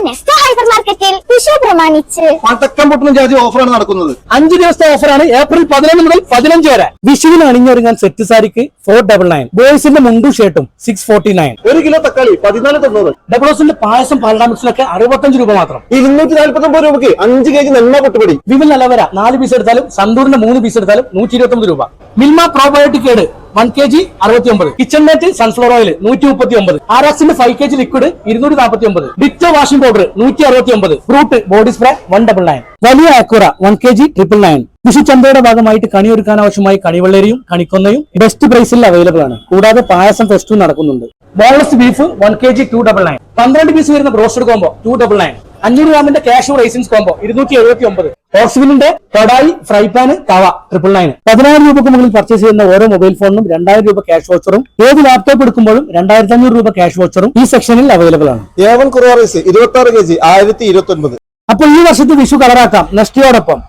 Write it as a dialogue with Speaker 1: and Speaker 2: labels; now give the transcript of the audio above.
Speaker 1: Nesto hyper മാർക്കറ്റിൽ വിഷു പ്രമാണിച്ച്
Speaker 2: പടക്കം പൊട്ടുന്ന ജാതി ഓഫറാണ് നടക്കുന്നത്.
Speaker 3: 5 ദിവസത്തെ ഓഫറാണ് ഏപ്രിൽ 11 മുതൽ 15 വരെ. വിഷുവിന് അണിഞ്ഞൊരുങ്ങാൻ സെറ്റ് സാരിക്ക് 499, ബോയ്സിന്റെ മുണ്ടും ഷർട്ടും 649,
Speaker 2: 1 കിലോ തക്കാളി 14.90,
Speaker 3: ഡബിളോസിന്റെ പായസം പാലഡാമിക്സിലൊക്കെ 65 രൂപ മാത്രം.
Speaker 2: 249 രൂപയ്ക്ക് 5 കെ ജി നെന്മ പൊട്ടുപൊടി.
Speaker 3: വിമൽ അലവര 4 പീസ് എടുത്താലും സന്തൂറിന്റെ 3 പീസ് എടുത്താലും 129 രൂപ. മിൽമ പ്രോബയോട്ടിക് ഏഡ് 1 kg 69, kitchen mate sunflower oil 139, ആറാക്സിന്റെ 5 kg ലിക്വിഡ് 249, ഡിറ്റോ washing powder 169, fruit body spray 199, വലിയ ആക്വറ 1 kg 999. വിഷു ചന്തയുടെ ഭാഗമായിട്ട് കണിയൊരുക്കാൻ ആവശ്യമായി കണിവെള്ളരിയും കണിക്കൊന്നയും ബെസ്റ്റ് പ്രൈസിൽ അവൈലബിൾ ആണ്. കൂടാതെ പായസം ഫെസ്റ്റും നടക്കുന്നുണ്ട്. ബോൺലെസ് ബീഫ് 1 kg 299, 12 പീസ് വരുന്ന ബ്രോസ്റ്റഡ് കോംബോ 299, 500 ഗ്രാമിന്റെ കാഷ്യൂ റൈസിൻസ് കോംബോ 279, ഓക്സിവിലിന്റെ കടായി ഫ്രൈ പാന് തവ 999. 10,000 രൂപക്ക് മുകളിൽ പർച്ചേസ് ചെയ്യുന്ന ഓരോ മൊബൈൽ ഫോണിനും 2000 രൂപ ക്യാഷ് വോച്ചറും ഏത് ലാപ്ടോപ്പ് എടുക്കുമ്പോഴും 2500 രൂപ ക്യാഷ് വോച്ചറും ഈ സെക്ഷനിൽ അവൈലബിൾ ആണ്.
Speaker 2: A1 കുറവ റൈസ് 26 kg 1029.
Speaker 3: അപ്പോൾ ഈ വർഷത്തെ വിഷു കളറാക്കാം നെസ്റ്റോടൊപ്പം.